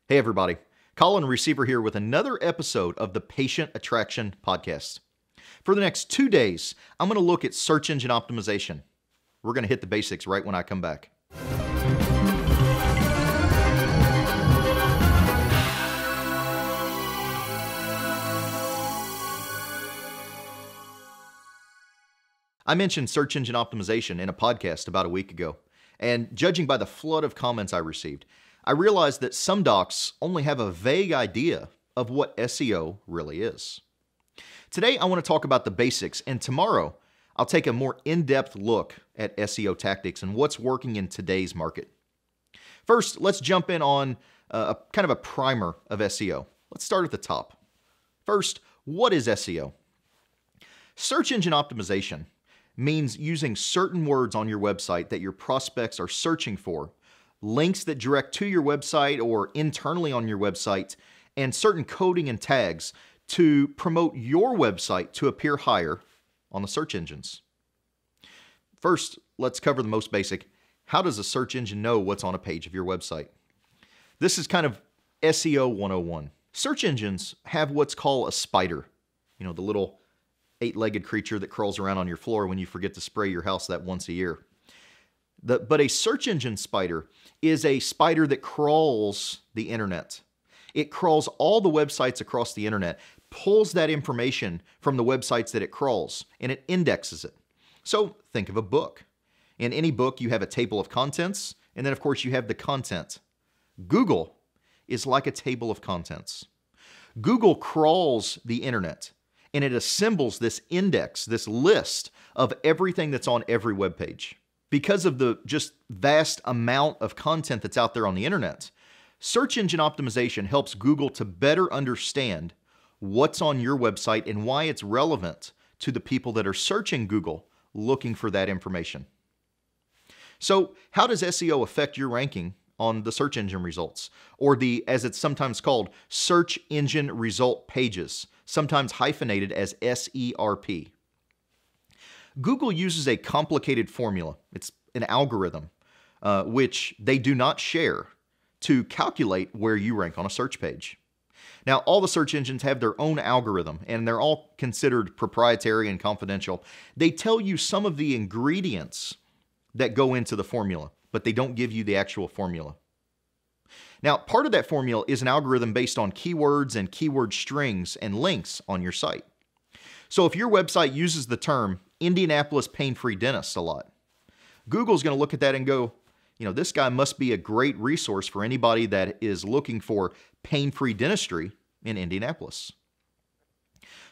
Hey everybody, Colin Receiver here with another episode of the Patient Attraction Podcast. For the next 2 days, I'm going to look at search engine optimization. We're going to hit the basics right when I come back. I mentioned search engine optimization in a podcast about a week ago, and judging by the flood of comments I received, I realized that some docs only have a vague idea of what SEO really is. Today, I want to talk about the basics, and tomorrow, I'll take a more in-depth look at SEO tactics and what's working in today's market. First, let's jump in on a kind of a primer of SEO. Let's start at the top. First, what is SEO? Search engine optimization means using certain words on your website that your prospects are searching for, links that direct to your website or internally on your website, and certain coding and tags to promote your website to appear higher on the search engines. First, let's cover the most basic. How does a search engine know what's on a page of your website? This is kind of SEO 101. Search engines have what's called a spider. You know, the little 8-legged creature that crawls around on your floor when you forget to spray your house that once a year. But a search engine spider is a spider that crawls the internet. It crawls all the websites across the internet, pulls that information from the websites that it crawls, and it indexes it. So think of a book. In any book, you have a table of contents, and then of course you have the content. Google is like a table of contents. Google crawls the internet, and it assembles this index, this list of everything that's on every web page. Because of the just vast amount of content that's out there on the internet, search engine optimization helps Google to better understand what's on your website and why it's relevant to the people that are searching Google looking for that information. So, how does SEO affect your ranking on the search engine results, or the, as it's sometimes called, search engine result pages, sometimes hyphenated as SERP? Google uses a complicated formula. It's an algorithm, which they do not share, to calculate where you rank on a search page. Now, all the search engines have their own algorithm, and they're all considered proprietary and confidential. They tell you some of the ingredients that go into the formula, but they don't give you the actual formula. Now, part of that formula is an algorithm based on keywords and keyword strings and links on your site. So if your website uses the term Indianapolis pain-free dentist a lot, Google's going to look at that and go, you know, this guy must be a great resource for anybody that is looking for pain-free dentistry in Indianapolis.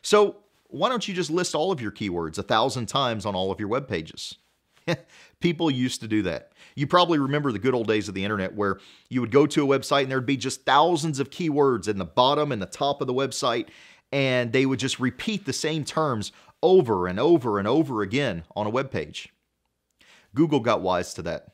So why don't you just list all of your keywords 1,000 times on all of your web pages? People used to do that. You probably remember the good old days of the internet where you would go to a website and there'd be just thousands of keywords in the bottom and the top of the website, and they would just repeat the same terms over and over and over again on a web page. Google got wise to that.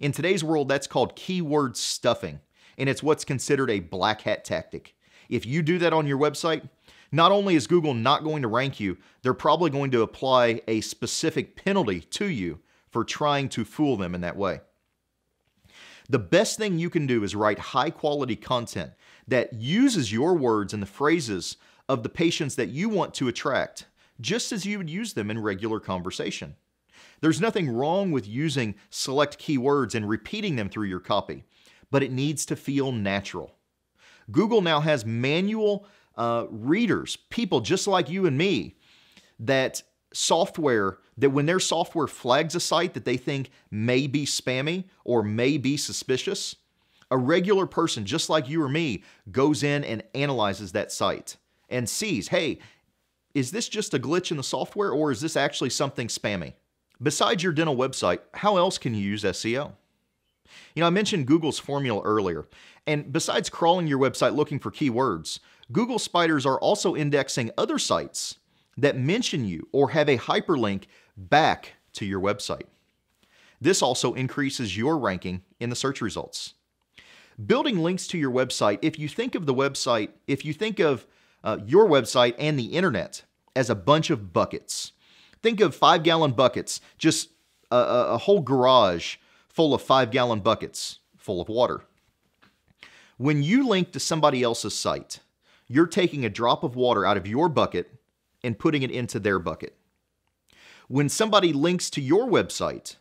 In today's world, that's called keyword stuffing, and it's what's considered a black hat tactic. If you do that on your website, not only is Google not going to rank you, they're probably going to apply a specific penalty to you for trying to fool them in that way. The best thing you can do is write high-quality content that uses your words and the phrases of the patients that you want to attract, just as you would use them in regular conversation. There's nothing wrong with using select keywords and repeating them through your copy, but it needs to feel natural. Google now has manual readers, people just like you and me, that when their software flags a site that they think may be spammy or may be suspicious, a regular person just like you or me goes in and analyzes that site and sees, hey, is this just a glitch in the software or is this actually something spammy? Besides your dental website, how else can you use SEO? You know, I mentioned Google's formula earlier, and besides crawling your website looking for keywords, Google spiders are also indexing other sites that mention you or have a hyperlink back to your website. This also increases your ranking in the search results. Building links to your website, if you think of your website and the internet as a bunch of buckets. Think of 5-gallon buckets, just a whole garage full of 5-gallon buckets full of water. When you link to somebody else's site, you're taking a drop of water out of your bucket and putting it into their bucket. When somebody links to your website,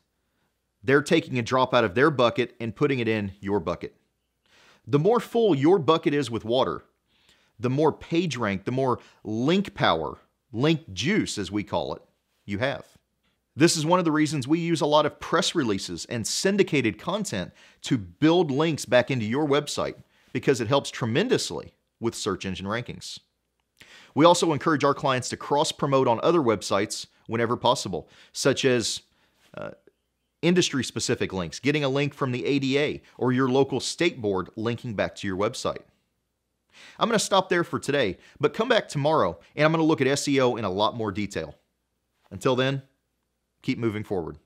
they're taking a drop out of their bucket and putting it in your bucket. The more full your bucket is with water, the more page rank, the more link power, link juice as we call it, you have. This is one of the reasons we use a lot of press releases and syndicated content to build links back into your website, because it helps tremendously with search engine rankings. We also encourage our clients to cross-promote on other websites whenever possible, such as industry-specific links, getting a link from the ADA or your local state board linking back to your website. I'm going to stop there for today, but come back tomorrow and I'm going to look at SEO in a lot more detail. Until then, keep moving forward.